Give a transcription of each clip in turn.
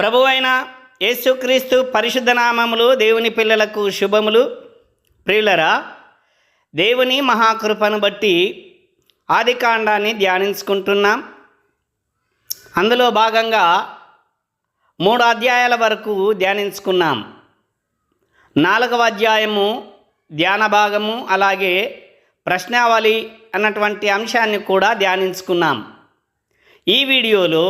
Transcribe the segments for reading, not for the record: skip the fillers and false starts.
ప్రభువైన యేసుక్రీస్తు పరిశుద్ధ నామములు దేవుని పిల్లలకు శుభములు. ప్రియులరా, దేవుని మహాకృపను బట్టి ఆదికాండాన్ని ధ్యానించుకుంటున్నాం. అందులో భాగంగా 3 అధ్యాయాల వరకు ధ్యానించుకున్నాం. 4వ అధ్యాయము ధ్యాన భాగము, అలాగే ప్రశ్నావళి అన్నటువంటి అంశాన్ని కూడా ధ్యానించుకున్నాం. ఈ వీడియోలో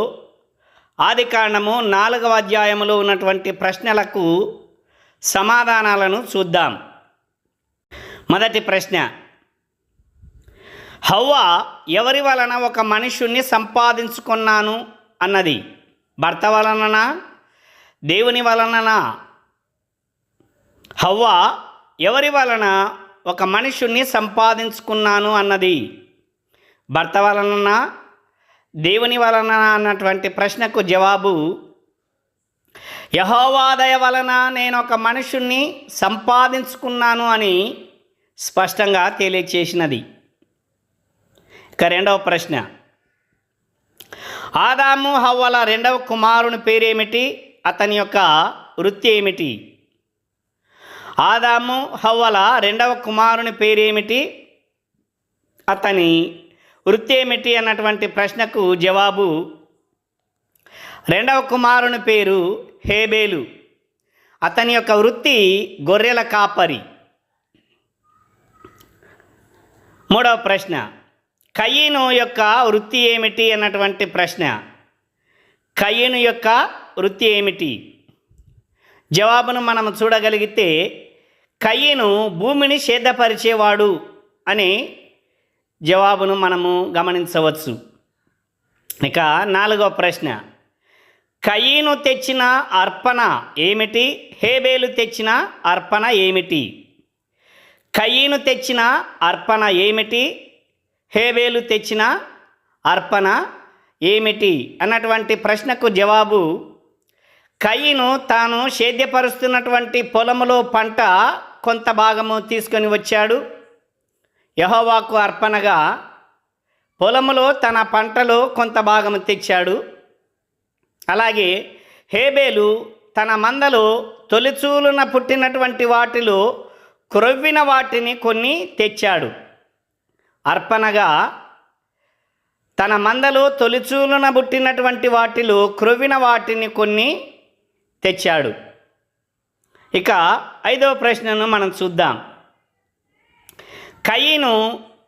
ఆదికాండము 4వ అధ్యాయములో ఉన్నటువంటి ప్రశ్నలకు సమాధానాలను చూద్దాం. మొదటి ప్రశ్న, హవ్వ ఎవరి వలన ఒక మనుష్యుణ్ణి సంపాదించుకున్నాను అన్నది? భర్త వలననా, దేవుని వలననా? హవ్వ ఎవరి వలన ఒక మనుష్యుణ్ణి సంపాదించుకున్నాను అన్నది భర్త వలననా, దేవుని వలన అన్నటువంటి ప్రశ్నకు జవాబు, యెహోవా దయ వలన నేను ఒక మనుషుణ్ణి సంపాదించుకున్నాను అని స్పష్టంగా తెలియచేసినది. ఇక 2వ ప్రశ్న, ఆదాము హవ్వల 2వ కుమారుని పేరేమిటి? అతని యొక్క వృత్తి ఏమిటి? ఆదాము హవ్వల 2వ కుమారుని పేరేమిటి? అతని వృత్తి ఏమిటి అన్నటువంటి ప్రశ్నకు జవాబు, 2వ కుమారుని పేరు హేబేలు. అతని యొక్క వృత్తి గొర్రెల కాపరి. 3వ ప్రశ్న, కయీను యొక్క వృత్తి ఏమిటి అన్నటువంటి ప్రశ్న. కయీను యొక్క వృత్తి ఏమిటి? జవాబును మనం చూడగలిగితే, కయీను భూమిని సేదపరిచేవాడు అని జవాబును మనము గమనించవచ్చు. ఇక 4వ ప్రశ్న, కయీను తెచ్చిన అర్పణ ఏమిటి? హేబేలు తెచ్చిన అర్పణ ఏమిటి? కయీను తెచ్చిన అర్పణ ఏమిటి? హేబేలు తెచ్చిన అర్పణ ఏమిటి అన్నటువంటి ప్రశ్నకు జవాబు, కయీను తాను సేద్యపరుస్తున్నటువంటి పొలములో పంట కొంత భాగము తీసుకొని వచ్చాడు. యెహోవాకు అర్పణగా పొలములో తన పంటలో కొంత భాగము తెచ్చాడు. అలాగే హేబేలు తన మందలో తొలిచూలున పుట్టినటువంటి వాటిలో క్రొవ్విన వాటిని కొన్ని తెచ్చాడు. అర్పణగా తన మందలో తొలిచూలున పుట్టినటువంటి వాటిలో క్రొవ్విన వాటిని కొన్ని తెచ్చాడు. ఇక 5వ ప్రశ్నను మనం చూద్దాం. కయీను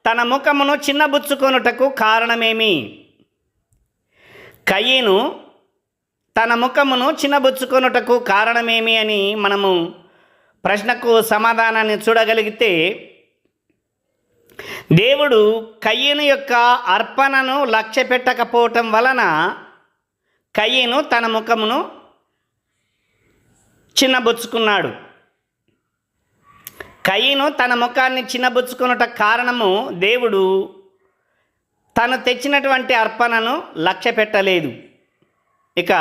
తన ముఖమును చిన్నబుచ్చుకొనుటకు కారణమేమి? కయీను తన ముఖమును చిన్నబుచ్చుకొనుటకు కారణమేమి అని మనము ప్రశ్నకు సమాధానాన్ని చూడగలిగితే, దేవుడు కయీను యొక్క అర్పణను లక్ష్య పెట్టకపోవటం వలన కయీను తన ముఖమును చిన్నబుచ్చుకున్నాడు. కయీను తన ముఖాన్ని చిన్నబుచ్చుకున్నట కారణము, దేవుడు తను తెచ్చినటువంటి అర్పణను లక్ష్య పెట్టలేదు. ఇక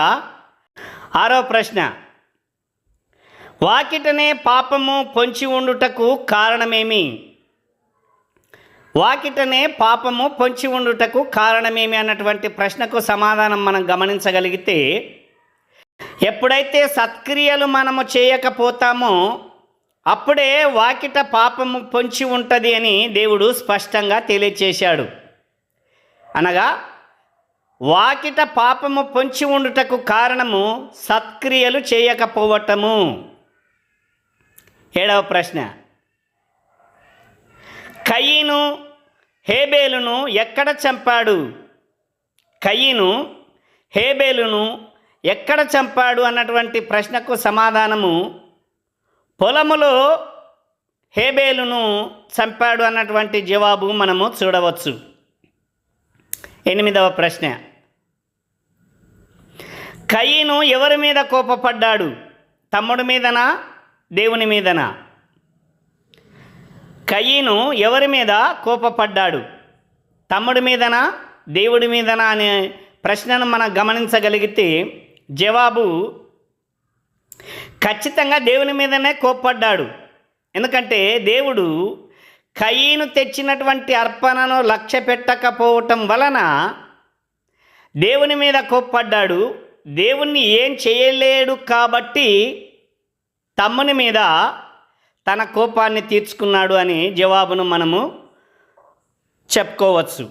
6వ ప్రశ్న, వాకిటనే పాపము పొంచి ఉండుటకు కారణమేమి? వాకిటనే పాపము పొంచి ఉండుటకు కారణమేమి అన్నటువంటి ప్రశ్నకు సమాధానం మనం గమనించగలిగితే, ఎప్పుడైతే సత్క్రియలు మనము చేయకపోతామో అప్పుడే వాకిట పాపము పొంచి ఉంటుంది అని దేవుడు స్పష్టంగా తెలియచేశాడు. అనగా వాకిట పాపము పొంచి ఉండుటకు కారణము సత్క్రియలు చేయకపోవటము. 7వ ప్రశ్న, కయీను హేబేలును ఎక్కడ చంపాడు? కయీను హేబేలును ఎక్కడ చంపాడు అన్నటువంటి ప్రశ్నకు సమాధానము, పొలములో హేబేలును చంపాడు అన్నటువంటి జవాబు మనము చూడవచ్చు. 8వ ప్రశ్న, కయీను ఎవరి మీద కోపపడ్డాడు? తమ్ముడి మీదనా, దేవుని మీదనా? కయీను ఎవరి మీద కోపపడ్డాడు? తమ్ముడి మీదనా, దేవుడి మీదనా అనే ప్రశ్నను మనం గమనించగలిగితే జవాబు ఖచ్చితంగా దేవుని మీదనే కోప్పడ్డాడు. ఎందుకంటే దేవుడు కయీను తెచ్చినటువంటి అర్పణను లక్ష్య పెట్టకపోవటం వలన దేవుని మీద కోప్పడ్డాడు. దేవుణ్ణి ఏం చేయలేడు కాబట్టి తమ్ముని మీద తన కోపాన్ని తీర్చుకున్నాడు అని జవాబును మనము చెప్పుకోవచ్చు.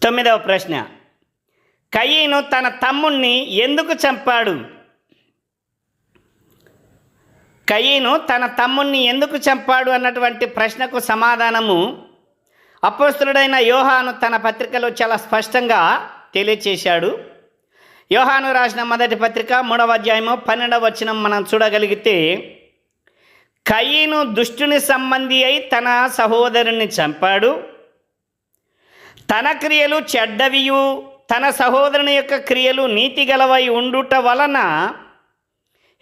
9వ ప్రశ్న, కయీను తన తమ్ముణ్ణి ఎందుకు చంపాడు? కయీను తన తమ్ముణ్ణి ఎందుకు చంపాడు అన్నటువంటి ప్రశ్నకు సమాధానము అపోస్తలుడైన యోహాను తన పత్రికలో చాలా స్పష్టంగా తెలియచేశాడు. యోహాను రాసిన మొదటి పత్రిక 3వ అధ్యాయము 12వ వచనం మనం చూడగలిగితే, కయీను దుష్టుని సంబంధి అయి తన సహోదరుని చంపాడు. తన క్రియలు చెడ్డవియు తన సహోదరుని యొక్క క్రియలు నీతిగలవై ఉండుట వలన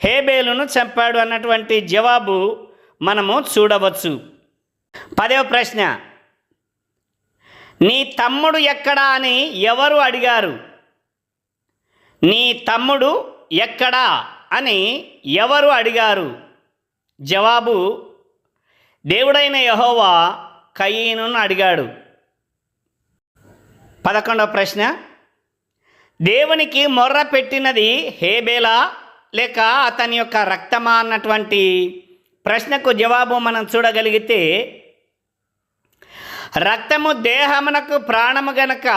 హేబేలును చంపాడు అన్నటువంటి జవాబు మనము చూడవచ్చు. 10వ ప్రశ్న, నీ తమ్ముడు ఎక్కడా అని ఎవరు అడిగారు? నీ తమ్ముడు ఎక్కడా అని ఎవరు అడిగారు? జవాబు, దేవుడైన యెహోవా కయీనును అడిగాడు. 11వ ప్రశ్న, దేవునికి మొర్ర పెట్టినది హేబేలా లేక అతని యొక్క రక్తమా అన్నటువంటి ప్రశ్నకు జవాబు మనం చూడగలిగితే, రక్తము దేహమునకు ప్రాణము గనక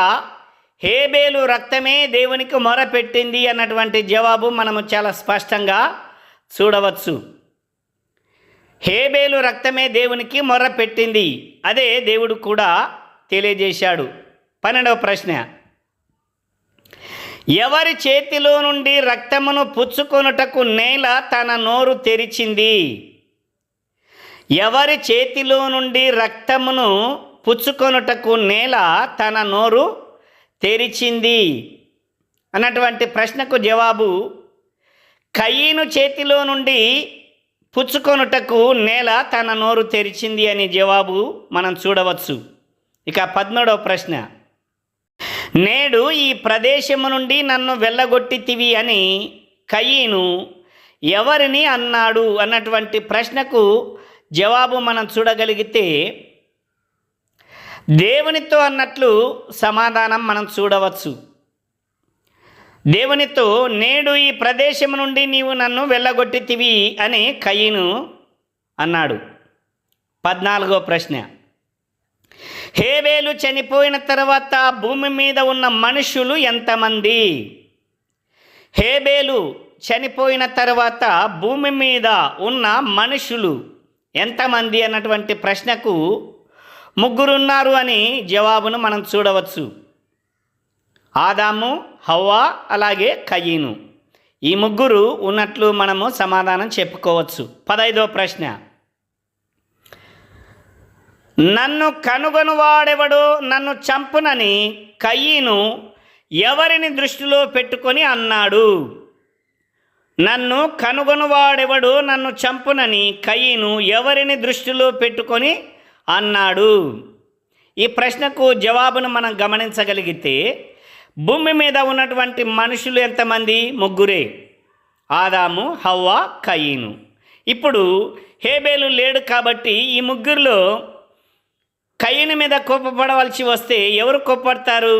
హేబేలు రక్తమే దేవునికి మొరపెట్టింది అన్నటువంటి జవాబు మనము చాలా స్పష్టంగా చూడవచ్చు. హేబేలు రక్తమే దేవునికి మొరపెట్టింది, అదే దేవుడు కూడా తెలియజేశాడు. 12వ ప్రశ్న, ఎవరి చేతిలో నుండి రక్తమును పుచ్చుకొనుటకు నేల తన నోరు తెరిచింది? ఎవరి చేతిలో నుండి రక్తమును పుచ్చుకొనుటకు నేల తన నోరు తెరిచింది అన్నటువంటి ప్రశ్నకు జవాబు, కయీను చేతిలో నుండి పుచ్చుకొనుటకు నేల తన నోరు తెరిచింది అని జవాబు మనం చూడవచ్చు. ఇక 13వ ప్రశ్న, నేడు ఈ ప్రదేశము నుండి నన్ను వెళ్ళగొట్టితివి అని కయీను ఎవరిని అన్నాడు అన్నటువంటి ప్రశ్నకు జవాబు మనం చూడగలిగితే, దేవునితో అన్నట్లు సమాధానం మనం చూడవచ్చు. దేవునితో, నేడు ఈ ప్రదేశం నుండి నీవు నన్ను వెళ్ళగొట్టితివి అని కయీను అన్నాడు. 14వ ప్రశ్న, హేబేలు చనిపోయిన తర్వాత భూమి మీద ఉన్న మనుషులు ఎంతమంది? హేబేలు చనిపోయిన తర్వాత భూమి మీద ఉన్న మనుషులు ఎంతమంది అన్నటువంటి ప్రశ్నకు ముగ్గురున్నారు అని జవాబును మనం చూడవచ్చు. ఆదాము, హవ్వ, అలాగే కయీను, ఈ ముగ్గురు ఉన్నట్లు మనము సమాధానం చెప్పుకోవచ్చు. 15వ ప్రశ్న, నన్ను కనుగొనువాడెవడో నన్ను చంపునని కయీను ఎవరిని దృష్టిలో పెట్టుకొని అన్నాడు? నన్ను కనుగొనువాడెవడో నన్ను చంపునని కయీను ఎవరిని దృష్టిలో పెట్టుకొని అన్నాడు? ఈ ప్రశ్నకు జవాబును మనం గమనించగలిగితే, భూమి మీద ఉన్నటువంటి మనుషులు ఎంతమంది? ముగ్గురే, ఆదాము, హవ్వ, కయీను. ఇప్పుడు హేబేలు లేడు కాబట్టి ఈ ముగ్గురిలో కయీను మీద కోపపడవలసి వస్తే ఎవరు కోపడతారు?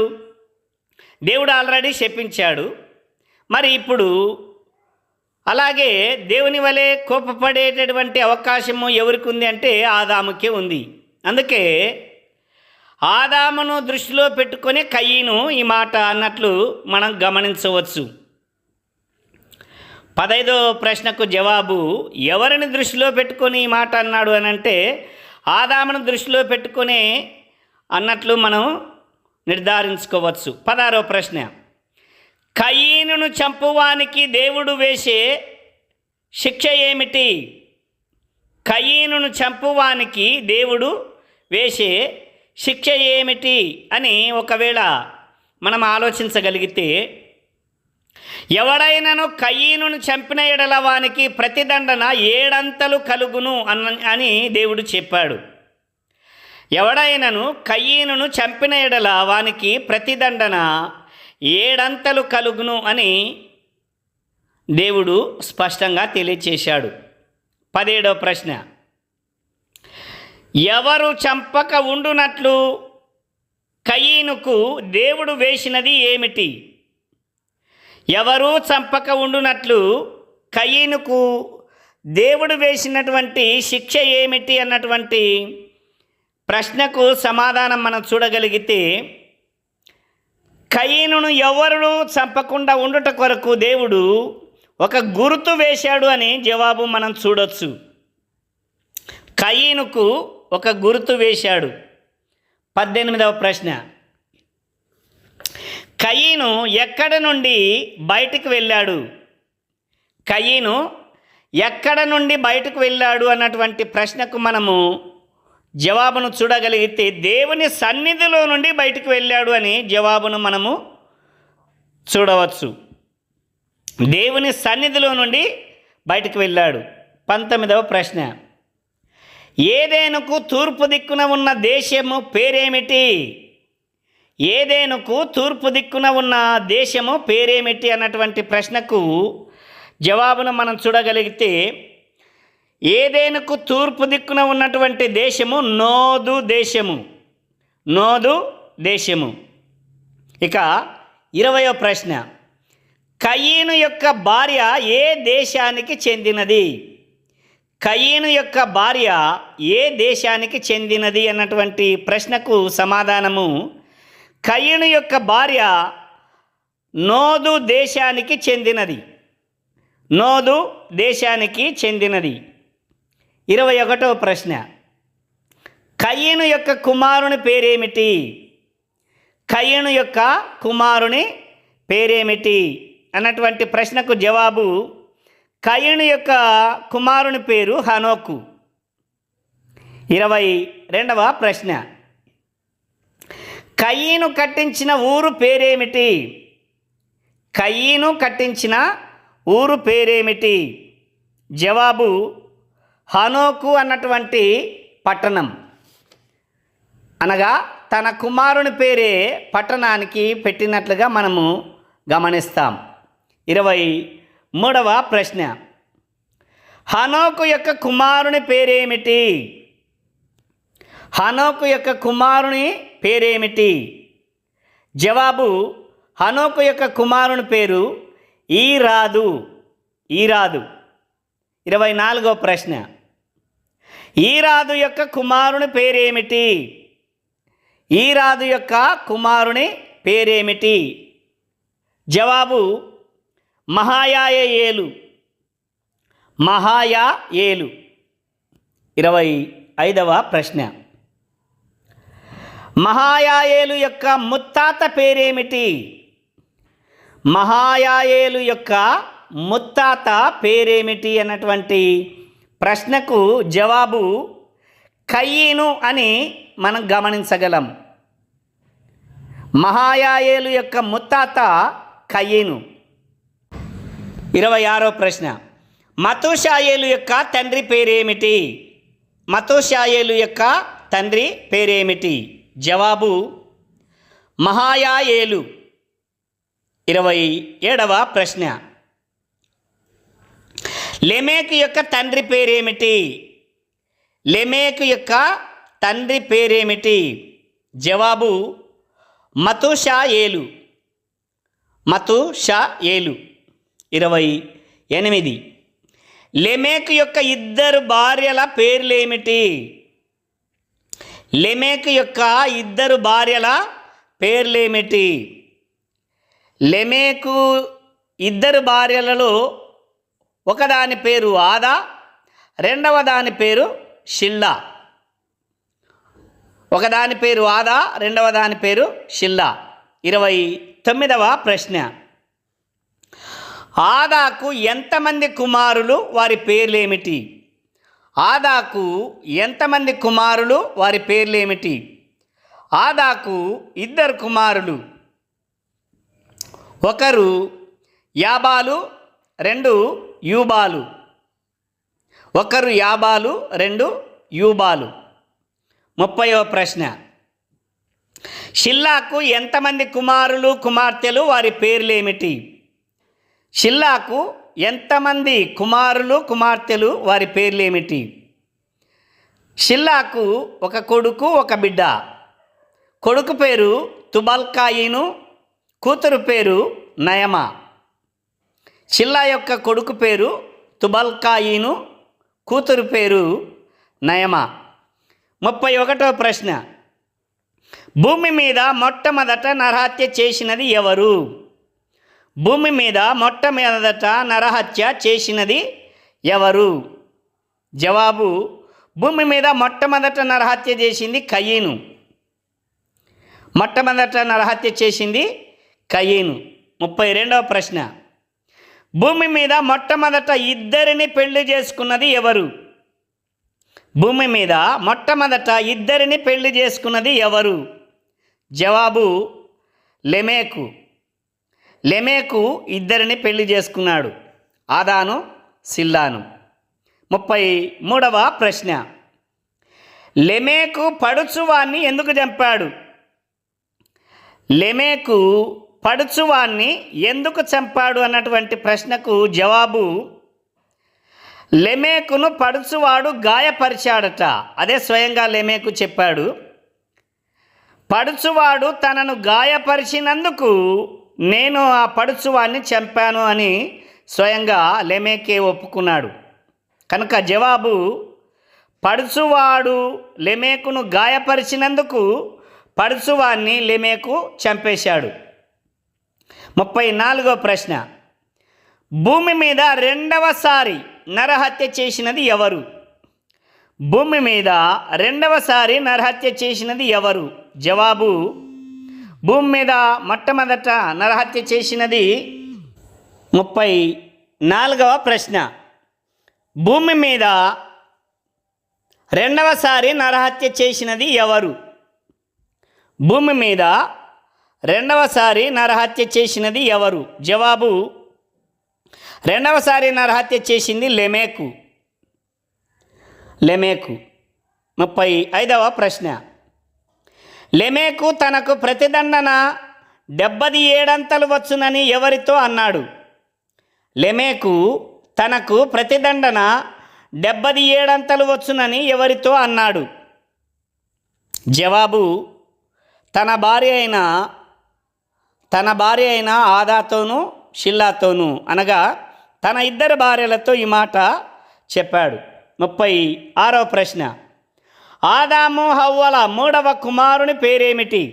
దేవుడు ఆల్రెడీ శపించాడు. మరి ఇప్పుడు అలాగే దేవుని వలె కోపపడేటటువంటి అవకాశము ఎవరికి ఉంది అంటే ఆదాముకే ఉంది. అందుకే ఆదామును దృష్టిలో పెట్టుకొని కయీను ఈ మాట అన్నట్లు మనం గమనించవచ్చు. 15వ ప్రశ్నకు జవాబు, ఎవరిని దృష్టిలో పెట్టుకొని ఈ మాట అన్నాడు అని అంటే ఆదామును దృష్టిలో పెట్టుకొని అన్నట్లు మనం నిర్ధారించుకోవచ్చు. 16వ ప్రశ్న, కయీనును చంపువానికి దేవుడు వేసే శిక్ష ఏమిటి? కయీనును చంపువానికి దేవుడు వేసే శిక్ష ఏమిటి అని ఒకవేళ మనం ఆలోచించగలిగితే, ఎవడైనను కయీనును చంపిన ఎడల వానికి ప్రతిదండన 7 అంతలు కలుగును అని దేవుడు చెప్పాడు. ఎవడైనను కయీనును చంపిన ఎడల వానికి ప్రతిదండన 7 అంతలు కలుగును అని దేవుడు స్పష్టంగా తెలియచేశాడు. 17వ ప్రశ్న, ఎవరు చంపక ఉండునట్లు కయీనుకు దేవుడు వేసినది ఏమిటి? ఎవరూ చంపక ఉండునట్లు కయీనుకు దేవుడు వేసినటువంటి శిక్ష ఏమిటి అన్నటువంటి ప్రశ్నకు సమాధానం మనం చూడగలిగితే, కయీనును ఎవరు చంపకుండా ఉండుట కొరకు దేవుడు ఒక గుర్తు వేశాడు అని జవాబు మనం చూడొచ్చు. కయీనుకు ఒక గుర్తు వేశాడు. 18వ ప్రశ్న, కయీను ఎక్కడ నుండి బయటికి వెళ్ళాడు? కయీను ఎక్కడ నుండి బయటకు వెళ్ళాడు అన్నటువంటి ప్రశ్నకు మనము జవాబును చూడగలిగితే, దేవుని సన్నిధిలో నుండి బయటకు వెళ్ళాడు అని జవాబును మనము చూడవచ్చు. దేవుని సన్నిధిలో నుండి బయటకు వెళ్ళాడు. 19వ ప్రశ్న, ఏదెనుకు తూర్పు దిక్కున ఉన్న దేశము పేరేమిటి? ఏదెనుకు తూర్పు దిక్కున ఉన్న దేశము పేరేమిటి అన్నటువంటి ప్రశ్నకు జవాబును మనం చూడగలిగితే, ఏదెనుకు తూర్పు దిక్కున ఉన్నటువంటి దేశము నోదు దేశము. నోదు దేశము. ఇక 20వ ప్రశ్న, కయీను యొక్క భార్య ఏ దేశానికి చెందినది? కయీను యొక్క భార్య ఏ దేశానికి చెందినది అన్నటువంటి ప్రశ్నకు సమాధానము, కయీను యొక్క భార్య నోదు దేశానికి చెందినది. నోదు దేశానికి చెందినది. 21వ ప్రశ్న, కయీను యొక్క కుమారుని పేరేమిటి? కయీను యొక్క కుమారుని పేరేమిటి అన్నటువంటి ప్రశ్నకు జవాబు, కయీను యొక్క కుమారుని పేరు హనోకు. 22వ ప్రశ్న, కయీను కట్టించిన ఊరు పేరేమిటి? కయీను కట్టించిన ఊరు పేరేమిటి? జవాబు, హనోకు అన్నటువంటి పట్టణం. అనగా తన కుమారుని పేరే పట్టణానికి పెట్టినట్లుగా మనము గమనిస్తాం. 23వ ప్రశ్న, హనోకు యొక్క కుమారుని పేరేమిటి? హనోకు యొక్క కుమారుని పేరేమిటి? జవాబు, హనోకు యొక్క కుమారుని పేరు ఈరాదు. ఈరాదు. 24వ ప్రశ్న, ఈరాదు యొక్క కుమారుని పేరేమిటి? ఈరాదు యొక్క కుమారుని పేరేమిటి? జవాబు, మహాయాయేలు. మహాయాయేలు. 25వ ప్రశ్న, మహాయాయేలు యొక్క ముత్తాత పేరేమిటి? మహాయాయేలు యొక్క ముత్తాత పేరేమిటి అన్నటువంటి ప్రశ్నకు జవాబు, కయీను అని మనం గమనించగలం. మహాయాయేలు యొక్క ముత్తాత కయీను. 26వ ప్రశ్న, మతూషాయేలు యొక్క తండ్రి పేరేమిటి? మతూషాయేలు యొక్క తండ్రి పేరేమిటి? జవాబు, మహాయాయేలు. 27వ ప్రశ్న, లెమెకు యొక్క తండ్రి పేరేమిటి? లెమెకు యొక్క తండ్రి పేరేమిటి? జవాబు, మతూషాయేలు. మతూషాయేలు. 28, లెమెకు యొక్క ఇద్దరు భార్యల పేర్లేమిటి? లెమెకు యొక్క ఇద్దరు భార్యల పేర్లేమిటి? లెమెకు ఇద్దరు భార్యలలో ఒకదాని పేరు ఆదా, రెండవ దాని పేరు షిల్లా. ఒకదాని పేరు ఆదా, రెండవ దాని పేరు షిల్లా. 29వ ప్రశ్న, ఆదాకు ఎంతమంది కుమారులు, వారి పేర్లేమిటి? ఆదాకు ఎంతమంది కుమారులు, వారి పేర్లేమిటి? ఆదాకు ఇద్దరు కుమారులు. ఒకరు యాబాలు, రెండు యూబాలు. ఒకరు యాబాలు, రెండు యూబాలు. 30వ ప్రశ్న, షిల్లాకు ఎంతమంది కుమారులు, కుమార్తెలు, వారి పేర్లేమిటి? షిల్లాకు ఎంతమంది కుమారులు, కుమార్తెలు, వారి పేర్లేమిటి? షిల్లాకు ఒక కొడుకు, ఒక బిడ్డ. కొడుకు పేరు తుబల్కాయిను, కూతురు పేరు నయమా. షిల్లా యొక్క కొడుకు పేరు తుబల్కాయిను, కూతురు పేరు నయమా. 31వ ప్రశ్న, భూమి మీద మొట్టమొదట నరహత్య చేసినది ఎవరు? భూమి మీద మొట్టమొదట నరహత్య చేసినది ఎవరు? జవాబు, భూమి మీద మొట్టమొదట నరహత్య చేసింది కయీను. మొట్టమొదట నరహత్య చేసింది కయీను. 32వ ప్రశ్న, భూమి మీద మొట్టమొదట ఇద్దరిని పెళ్లి చేసుకున్నది ఎవరు? భూమి మీద మొట్టమొదట ఇద్దరిని పెళ్లి చేసుకున్నది ఎవరు? జవాబు, లెమెకు. లెమెకు ఇద్దరిని పెళ్లి చేసుకున్నాడు, ఆదాను, సిల్లాను. 33వ ప్రశ్న, లెమెకు పడుచువాన్ని ఎందుకు చంపాడు? లెమెకు పడుచువాన్ని ఎందుకు చంపాడు అన్నటువంటి ప్రశ్నకు జవాబు, లెమెకును పడుచువాడు గాయపరిచాడట. అదే స్వయంగా లెమెకు చెప్పాడు. పడుచువాడు తనను గాయపరిచినందుకు నేను ఆ పడుచువాన్ని చంపాను అని స్వయంగా లెమెకే ఒప్పుకున్నాడు. కనుక జవాబు, పడుచువాడు లెమెకును గాయపరిచినందుకు పడుచువాన్ని లెమెకు చంపేశాడు. 34వ ప్రశ్న, భూమి మీద రెండవసారి నరహత్య చేసినది ఎవరు? భూమి మీద రెండవసారి నరహత్య చేసినది ఎవరు? జవాబు, భూమి మీద మొట్టమొదట నరహత్య చేసినది 34వ ప్రశ్న, భూమి మీద రెండవసారి నరహత్య చేసినది ఎవరు? భూమి మీద రెండవసారి నరహత్య చేసినది ఎవరు? జవాబు, రెండవసారి నరహత్య చేసింది లెమెకు. లెమెకు. 35వ ప్రశ్న, లెమెకు తనకు ప్రతిదండన 77 అంతలు వచ్చునని ఎవరితో అన్నాడు? లెమెకు తనకు ప్రతిదండన 77 అంతలు వచ్చునని ఎవరితో అన్నాడు? జవాబు, తన భార్య అయిన ఆదాతోనూ షిల్లాతోనూ, అనగా తన ఇద్దరు భార్యలతో ఈ మాట చెప్పాడు. 36వ ప్రశ్న, ఆదాము హవ్వల మూడవ కుమారుని పేరేమిటి?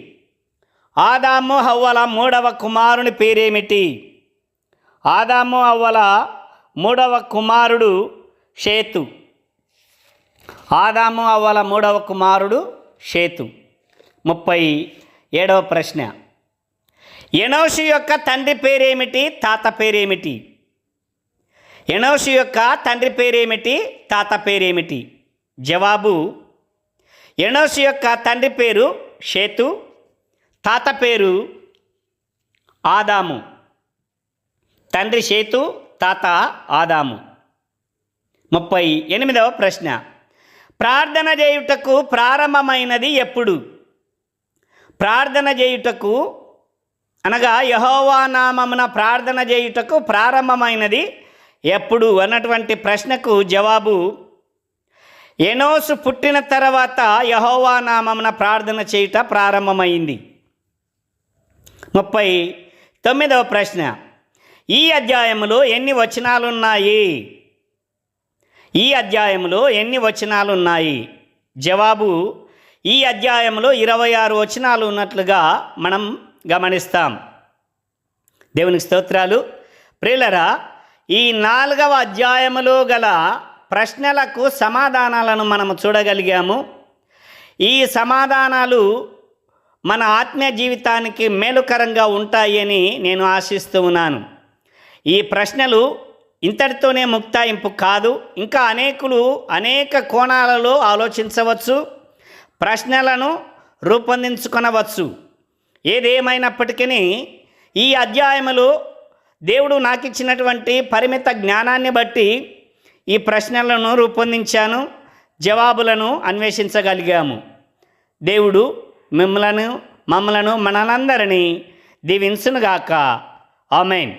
ఆదాము హవ్వల మూడవ కుమారుని పేరేమిటి? ఆదాము హవ్వల మూడవ కుమారుడు షేతు. ఆదాము హవ్వల మూడవ కుమారుడు షేతు. 37వ ప్రశ్న, ఎనోషు యొక్క తండ్రి పేరేమిటి, తాత పేరేమిటి? ఎనోషు యొక్క తండ్రి పేరేమిటి, తాత పేరేమిటి? జవాబు, ఎనోషు యొక్క తండ్రి పేరు షేతు, తాత పేరు ఆదాము. తండ్రి షేతు, తాత ఆదాము. 38వ ప్రశ్న, ప్రార్థన చేయుటకు ప్రారంభమైనది ఎప్పుడు? ప్రార్థన చేయుటకు, అనగా యెహోవా నామమున ప్రార్థన చేయుటకు ప్రారంభమైనది ఎప్పుడు అన్నటువంటి ప్రశ్నకు జవాబు, ఎనోషు పుట్టిన తర్వాత యెహోవా నామమున ప్రార్థన చేయుట ప్రారంభమైంది. 39వ ప్రశ్న, ఈ అధ్యాయములో ఎన్ని వచనాలున్నాయి? ఈ అధ్యాయంలో ఎన్ని వచనాలున్నాయి? జవాబు, ఈ అధ్యాయంలో 26 వచనాలు ఉన్నట్లుగా మనం గమనిస్తాం. దేవునికి స్తోత్రాలు. ప్రియులరా, ఈ 4వ అధ్యాయములో గల ప్రశ్నలకు సమాధానాలను మనము చూడగలిగాము. ఈ సమాధానాలు మన ఆత్మీయ జీవితానికి మేలుకరంగా ఉంటాయని నేను ఆశిస్తూ ఉన్నాను. ఈ ప్రశ్నలు ఇంతటితోనే ముక్తాయింపు కాదు. ఇంకా అనేక కోణాలలో ఆలోచించవచ్చు, ప్రశ్నలను రూపొందించుకొనవచ్చు. ఏదేమైనప్పటికీ ఈ అధ్యాయములో దేవుడు నాకు ఇచ్చినటువంటి పరిమిత జ్ఞానాన్ని బట్టి ఈ ప్రశ్నలను రూపొందించాను, జవాబులను అన్వేషించగలిగాము. దేవుడు మమ్మలను మనందరినీ దీవించునుగాక. ఆమేన్.